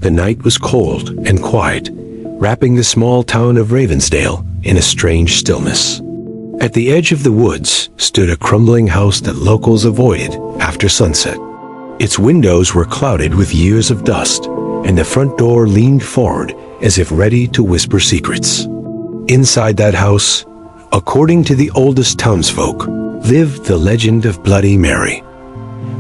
The night was cold and quiet, wrapping the small town of Ravensdale in a strange stillness. At the edge of the woods stood a crumbling house that locals avoided after sunset. Its windows were clouded with years of dust, and the front door leaned forward as if ready to whisper secrets. Inside that house, according to the oldest townsfolk, lived the legend of Bloody Mary.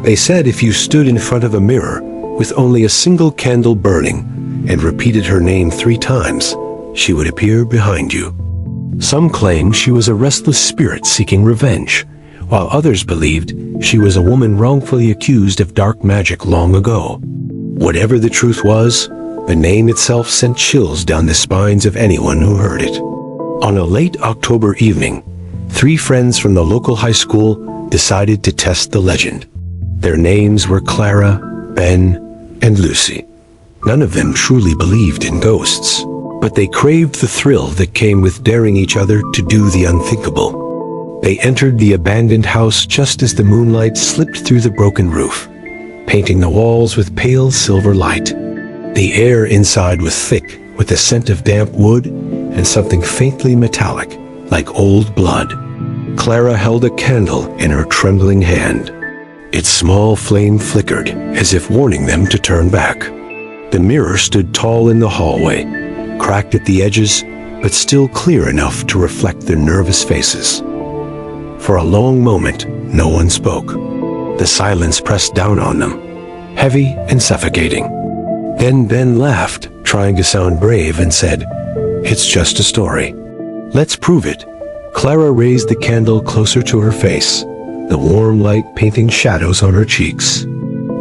They said if you stood in front of a mirror with only a single candle burning and repeated her name 3 times, she would appear behind you. Some claimed she was a restless spirit seeking revenge, while others believed she was a woman wrongfully accused of dark magic long ago. Whatever the truth was, the name itself sent chills down the spines of anyone who heard it. On a late October evening, 3 friends from the local high school decided to test the legend. Their names were Clara, Ben, and Lucy. None of them truly believed in ghosts, but they craved the thrill that came with daring each other to do the unthinkable. They entered the abandoned house just as the moonlight slipped through the broken roof, painting the walls with pale silver light. The air inside was thick with the scent of damp wood and something faintly metallic, like old blood. Clara held a candle in her trembling hand. Its small flame flickered, as if warning them to turn back. The mirror stood tall in the hallway, cracked at the edges, but still clear enough to reflect their nervous faces. For a long moment, no one spoke. The silence pressed down on them, heavy and suffocating. Then Ben laughed, trying to sound brave, and said, "It's just a story." "Let's prove it." Clara raised the candle closer to her face, the warm light painting shadows on her cheeks.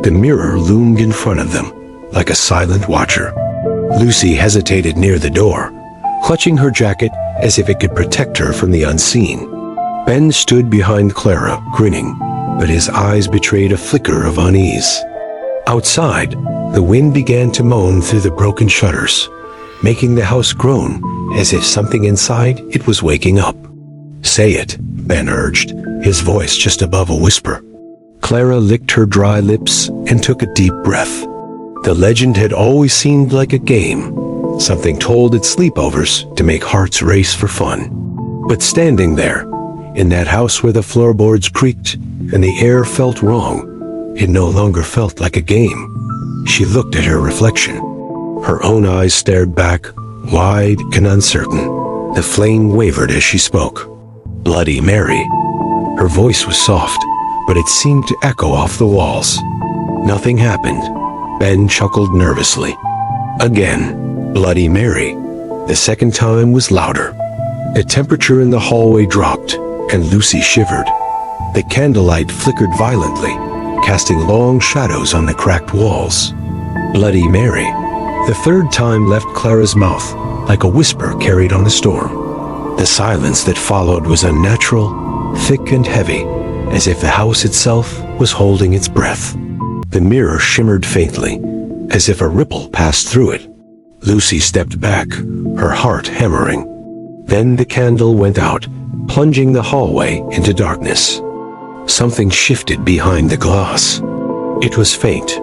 The mirror loomed in front of them, like a silent watcher. Lucy hesitated near the door, clutching her jacket as if it could protect her from the unseen. Ben stood behind Clara, grinning, but his eyes betrayed a flicker of unease. Outside, the wind began to moan through the broken shutters, making the house groan as if something inside it was waking up. "Say it," Ben urged, his voice just above a whisper. Clara licked her dry lips and took a deep breath. The legend had always seemed like a game, something told at sleepovers to make hearts race for fun. But standing there, in that house where the floorboards creaked and the air felt wrong, it no longer felt like a game. She looked at her reflection. Her own eyes stared back, wide and uncertain. The flame wavered as she spoke. "Bloody Mary." Her voice was soft, but it seemed to echo off the walls. Nothing happened. Ben chuckled nervously. Again, "Bloody Mary." The second time was louder. The temperature in the hallway dropped, and Lucy shivered. The candlelight flickered violently, casting long shadows on the cracked walls. "Bloody Mary." The third time left Clara's mouth like a whisper carried on a storm. The silence that followed was unnatural, thick and heavy, as if the house itself was holding its breath. The mirror shimmered faintly, as if a ripple passed through it. Lucy stepped back, her heart hammering. Then the candle went out, plunging the hallway into darkness. Something shifted behind the glass. It was faint,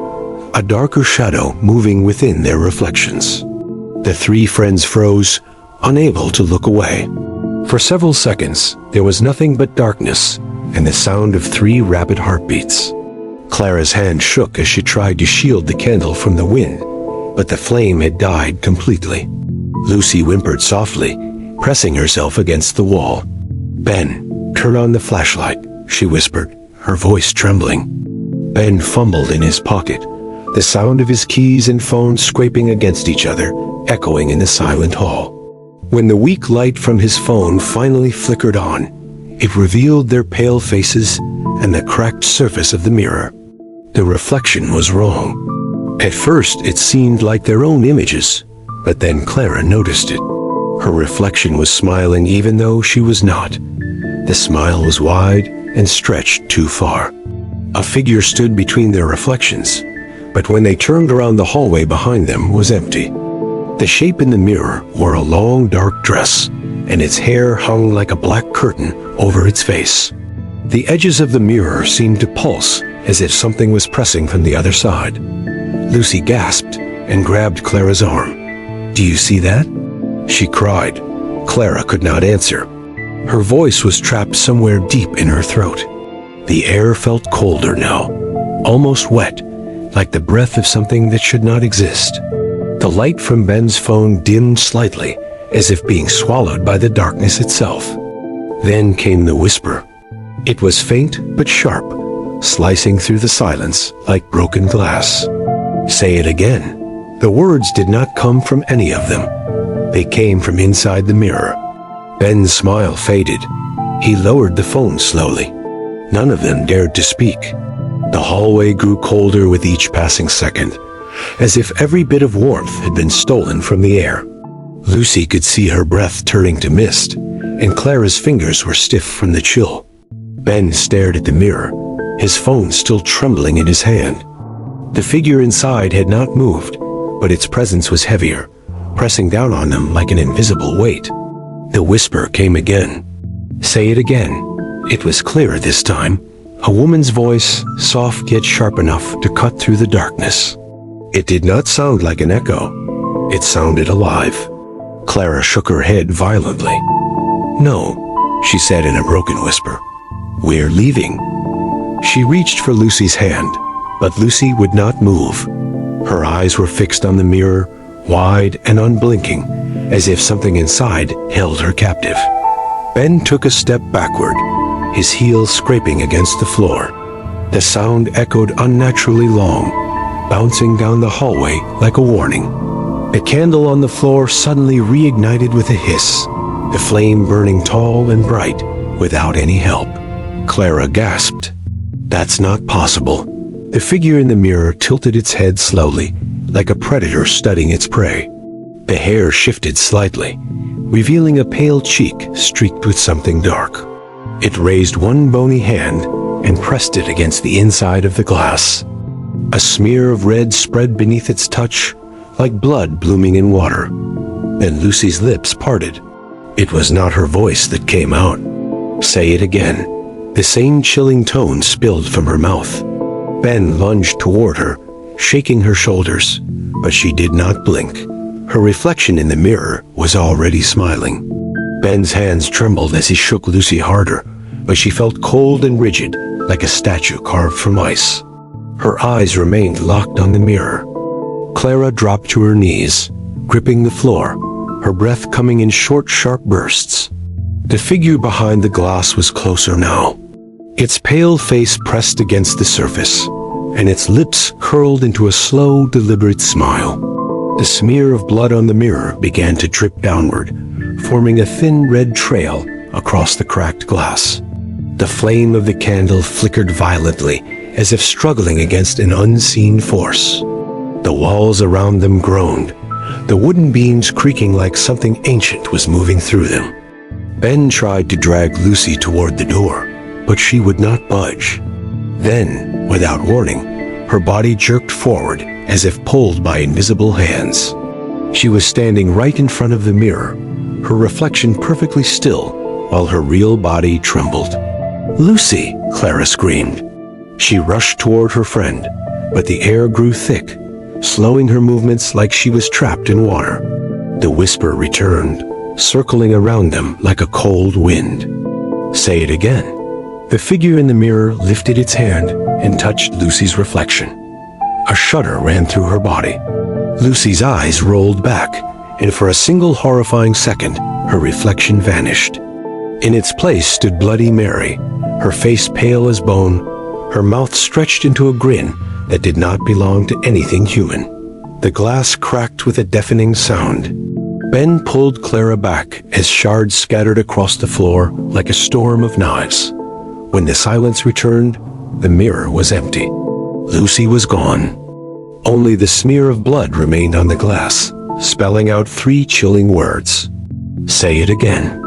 a darker shadow moving within their reflections. The 3 friends froze, unable to look away. For several seconds, there was nothing but darkness and the sound of 3 rapid heartbeats. Clara's hand shook as she tried to shield the candle from the wind, but the flame had died completely. Lucy whimpered softly, pressing herself against the wall. "Ben, turn on the flashlight," she whispered, her voice trembling. Ben fumbled in his pocket, the sound of his keys and phone scraping against each other, echoing in the silent hall. When the weak light from his phone finally flickered on, it revealed their pale faces and the cracked surface of the mirror. The reflection was wrong. At first, it seemed like their own images, but then Clara noticed it. Her reflection was smiling even though she was not. The smile was wide and stretched too far. A figure stood between their reflections, but when they turned around, the hallway behind them was empty. The shape in the mirror wore a long dark dress, and its hair hung like a black curtain over its face. The edges of the mirror seemed to pulse as if something was pressing from the other side. Lucy gasped and grabbed Clara's arm. "Do you see that?" she cried. Clara could not answer. Her voice was trapped somewhere deep in her throat. The air felt colder now, almost wet, like the breath of something that should not exist. The light from Ben's phone dimmed slightly, as if being swallowed by the darkness itself. Then came the whisper. It was faint but sharp, slicing through the silence like broken glass. "Say it again." The words did not come from any of them. They came from inside the mirror. Ben's smile faded. He lowered the phone slowly. None of them dared to speak. The hallway grew colder with each passing second, as if every bit of warmth had been stolen from the air. Lucy could see her breath turning to mist, and Clara's fingers were stiff from the chill. Ben stared at the mirror, his phone still trembling in his hand. The figure inside had not moved, but its presence was heavier, pressing down on them like an invisible weight. The whisper came again. "Say it again." It was clearer this time, a woman's voice, soft yet sharp enough to cut through the darkness. It did not sound like an echo. It sounded alive. Clara shook her head violently. "No," she said in a broken whisper. "We're leaving." She reached for Lucy's hand, but Lucy would not move. Her eyes were fixed on the mirror, wide and unblinking, as if something inside held her captive. Ben took a step backward, his heels scraping against the floor. The sound echoed unnaturally long, bouncing down the hallway like a warning. The candle on the floor suddenly reignited with a hiss, the flame burning tall and bright without any help. Clara gasped. "That's not possible." The figure in the mirror tilted its head slowly, like a predator studying its prey. The hair shifted slightly, revealing a pale cheek streaked with something dark. It raised one bony hand and pressed it against the inside of the glass. A smear of red spread beneath its touch, like blood blooming in water. Then Lucy's lips parted. It was not her voice that came out. "Say it again." The same chilling tone spilled from her mouth. Ben lunged toward her, shaking her shoulders, but she did not blink. Her reflection in the mirror was already smiling. Ben's hands trembled as he shook Lucy harder, but she felt cold and rigid, like a statue carved from ice. Her eyes remained locked on the mirror. Clara dropped to her knees, gripping the floor, her breath coming in short, sharp bursts. The figure behind the glass was closer now. Its pale face pressed against the surface, and its lips curled into a slow, deliberate smile. The smear of blood on the mirror began to drip downward, forming a thin red trail across the cracked glass. The flame of the candle flickered violently, as if struggling against an unseen force. The walls around them groaned, the wooden beams creaking like something ancient was moving through them. Ben tried to drag Lucy toward the door, but she would not budge. Then, without warning, her body jerked forward as if pulled by invisible hands. She was standing right in front of the mirror, her reflection perfectly still, while her real body trembled. "Lucy!" Clara screamed. She rushed toward her friend, but the air grew thick, slowing her movements like she was trapped in water. The whisper returned, circling around them like a cold wind. "Say it again." The figure in the mirror lifted its hand and touched Lucy's reflection. A shudder ran through her body. Lucy's eyes rolled back, and for a single horrifying second, her reflection vanished. In its place stood Bloody Mary, her face pale as bone, her mouth stretched into a grin that did not belong to anything human. The glass cracked with a deafening sound. Ben pulled Clara back as shards scattered across the floor like a storm of knives. When the silence returned, the mirror was empty. Lucy was gone. Only the smear of blood remained on the glass, spelling out 3 chilling words. "Say it again."